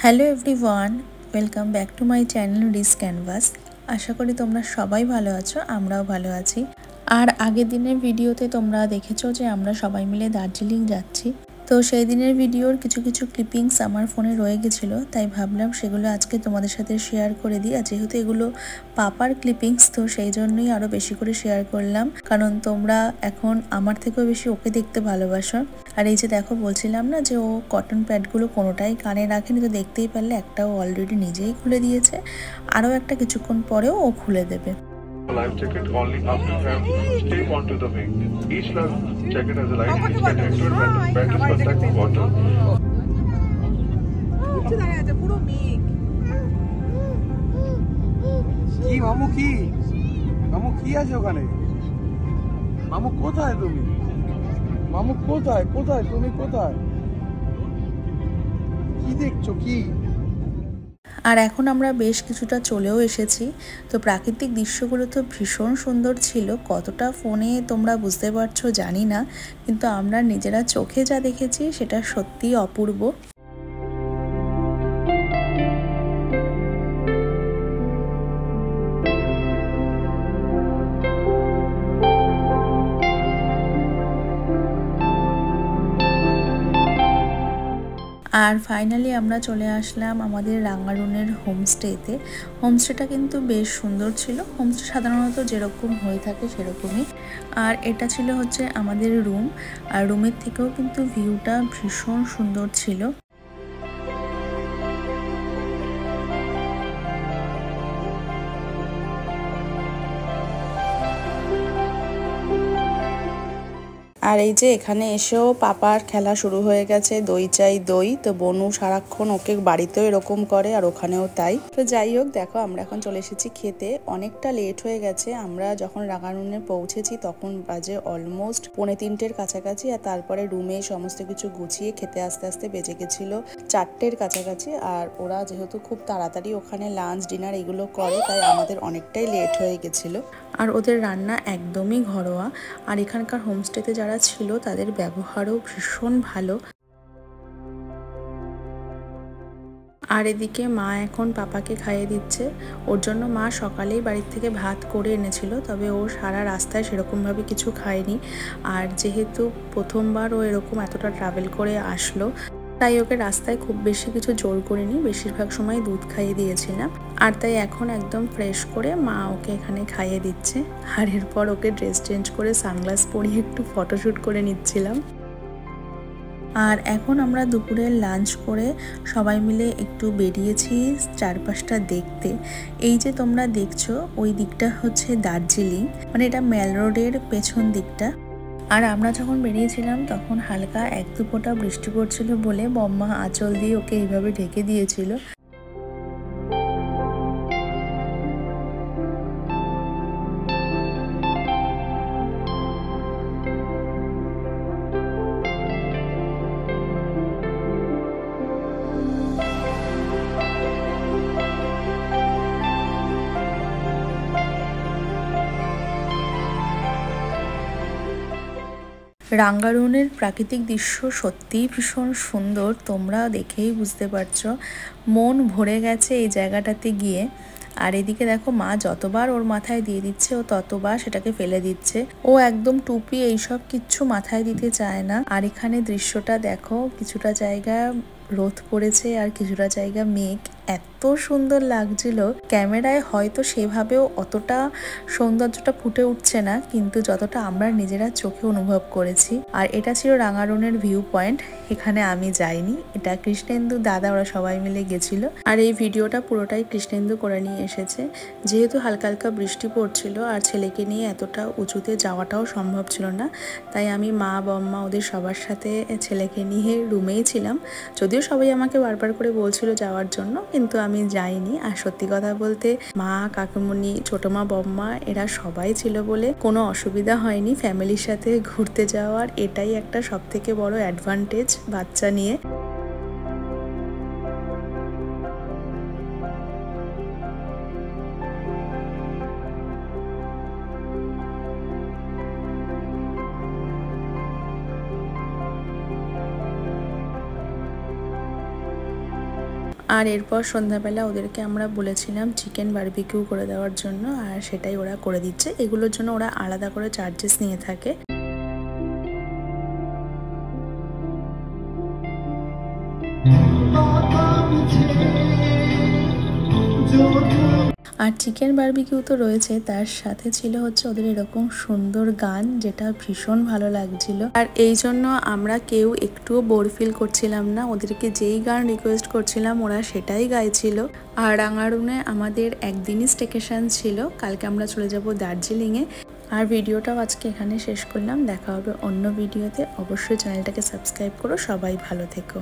Hello everyone, welcome back to my channel রিস canvas. আশা করি তোমরা সবাই ভালো আছো, আমরাও ভালো আছি। আর আগের দিনের ভিডিওতে তোমরা দেখেছো যে আমরা সবাই মিলে দার্জিলিং যাচ্ছি। তো সেই দিনের ভিডিওর কিছু কিছু ক্লিপিংস আমার ফোনে রয়ে গেছিলো, তাই ভাবলাম সেগুলো আজকে তোমাদের সাথে শেয়ার করে দিই। আর যেহেতু এগুলো পাপার ক্লিপিংস, তো সেই জন্যই আরও বেশি করে শেয়ার করলাম, কারণ তোমরা এখন আমার থেকেও বেশি ওকে দেখতে ভালোবাসো। আর এই যে দেখো, বলছিলাম না যে ও কটন প্যাডগুলো কোনোটাই কানে রাখেনি, তো দেখতেই পারলে একটাও অলরেডি নিজেই খুলে দিয়েছে, আরও একটা কিছুক্ষণ পরেও ও খুলে দেবে। Life jacket only up to have stay onto the wing. Each life jacket has a light extended when the pad is contact water. কি মামু কি মামু কি আছে ওখানে? মামু কোথায় তুমি? মামু কোথায় কোথায় তুমি কোথায়? কি দেখছো কি? আর এখন আমরা বেশ কিছুটা চলেও এসেছি। তো প্রাকৃতিক দৃশ্যগুলো তো ভীষণ সুন্দর ছিল, কতটা ফোনে তোমরা বুঝতে পারছো জানি না, কিন্তু আমরা নিজেরা চোখে যা দেখেছি সেটা সত্যিই অপূর্ব। আর ফাইনালি আমরা চলে আসলাম আমাদের রাঙ্গারুনের হোমস্টেতে। হোমস্টেটা কিন্তু বেশ সুন্দর ছিল, হোমস্টে সাধারণত যেরকম হয়ে থাকে সেরকমই। আর এটা ছিল হচ্ছে আমাদের রুম, আর রুমের থেকেও কিন্তু ভিউটা ভীষণ সুন্দর ছিল। আর এই যে এখানে এসেও পাপার খেলা শুরু হয়ে গেছে, দই চাই দই। তো বনু সারাক্ষণ ওকে বাড়িতেও এরকম করে আর ওখানেও তাই। তো যাই হোক, দেখো আমরা এখন চলে এসেছি খেতে। অনেকটা লেট হয়ে গেছে, আমরা যখন রাঙ্গারুনে পৌঁছেছি তখন বাজে অলমোস্ট 3:45 কাছাকাছি। আর তারপরে রুমে সমস্ত কিছু গুছিয়ে খেতে আস্তে আস্তে বেজে গেছিলো 4টের কাছাকাছি। আর ওরা যেহেতু খুব তাড়াতাড়ি ওখানে লাঞ্চ ডিনার এগুলো করে, তাই আমাদের অনেকটাই লেট হয়ে গেছিলো। আর ওদের রান্না একদমই ঘরোয়া, আর এখানকার হোমস্টেতে যারা ছিল তাদের ব্যবহারও ভীষণ ভালো। আর এদিকে মা এখন পাপাকে খাইয়ে দিচ্ছে। ওর জন্য মা সকালেই বাড়ির থেকে ভাত করে এনেছিল, তবে ও সারা রাস্তায় সেরকমভাবে কিছু খায়নি। আর যেহেতু প্রথমবার ও এরকম এতটা ট্রাভেল করে আসলো, তাই ওকে রাস্তায় খুব বেশি কিছু জোর করিনি, বেশিরভাগ সময় দুধ খাইয়ে দিয়েছিলাম। আর তাই এখন একদম ফ্রেশ করে মা ওকে এখানে খাইয়ে দিচ্ছে। আর এরপর ওকে ড্রেস চেঞ্জ করে সানগ্লাস পরিয়ে একটু ফটোশ্যুট করে নিচ্ছিলাম। আর এখন আমরা দুপুরে লাঞ্চ করে সবাই মিলে একটু বেরিয়েছি চারপাশটা দেখতে। এই যে তোমরা দেখছো ওই দিকটা হচ্ছে দার্জিলিং, মানে এটা মেল রোডের পেছন দিকটা। আর আমরা যখন বেরিয়েছিলাম তখন হালকা 1-2 ফোঁটা বৃষ্টি পড়ছিল বলে বম্মা আঁচল দিয়ে ওকে এইভাবে ঢেকে দিয়েছিল। রাঙ্গারুনের প্রাকৃতিক দৃশ্য সত্যিই ভীষণ সুন্দর, তোমরা দেখেই বুঝতে পারছো। মন ভরে গেছে এই জায়গাটাতে গিয়ে। আর এদিকে দেখো মা যতবার ওর মাথায় দিয়ে দিচ্ছে ও ততবার সেটাকে ফেলে দিচ্ছে। ও একদম টুপি এইসব কিচ্ছু মাথায় দিতে চায় না। আর এখানে দৃশ্যটা দেখো, কিছুটা জায়গা রোদ পড়েছে আর কিছুটা জায়গা মেঘ, এত সুন্দর লাগছিল। ক্যামেরায় হয়তো সেভাবেও অতটা সৌন্দর্যটা ফুটে উঠছে না, কিন্তু যতটা আমরা নিজেরা চোখে অনুভব করেছি। আর এটা ছিল রাঙ্গারুনের ভিউ পয়েন্ট, এখানে আমি যাইনি, এটা কৃষ্ণেন্দু দাদা ওরা সবাই মিলে গেছিল। আর এই ভিডিওটা পুরোটাই কৃষ্ণেন্দু করে নিয়ে এসেছে। যেহেতু হালকা হালকা বৃষ্টি পড়ছিল আর ছেলেকে নিয়ে এতটা উঁচুতে যাওয়াটাও সম্ভব ছিল না, তাই আমি মা বম্মা ওদের সবার সাথে ছেলেকে নিয়ে রুমেই ছিলাম। যদিও সবাই আমাকে বারবার করে বলছিল যাওয়ার জন্য, কিন্তু আমি যাইনি। আর সত্যি কথা বলতে মা, কাকুমণি, ছোট মা, বম্মা এরা সবাই ছিল বলে কোনো অসুবিধা হয়নি ফ্যামিলির সাথে ঘুরতে যাওয়ার। এটাই একটা সবথেকে বড় অ্যাডভান্টেজ বাচ্চা নিয়ে। আর এরপর সন্ধ্যাবেলা ওদেরকে আমরা বলেছিলাম চিকেন বারবিকিউ করে দেওয়ার জন্য, আর সেটাই ওরা করে দিচ্ছে। এগুলোর জন্য ওরা আলাদা করে চার্জেস নিয়ে থাকে। আর চিকেন বারবিকিউ তো রয়েছে, তার সাথে ছিল হচ্ছে ওদের এরকম সুন্দর গান, যেটা ভীষণ ভালো লাগছিল। আর এই জন্য আমরা কেউ একটুও বোর ফিল করছিলাম না, ওদেরকে যেই গান রিকোয়েস্ট করছিলাম ওরা সেটাই গাইছিল। আর রাঙারুনে আমাদের একদিনই স্টেকেশন ছিল, কালকে আমরা চলে যাব দার্জিলিংয়ে। আর ভিডিওটাও আজকে এখানে শেষ করলাম, দেখা হবে অন্য ভিডিওতে। অবশ্যই চ্যানেলটাকে সাবস্ক্রাইব করো। সবাই ভালো থেকো।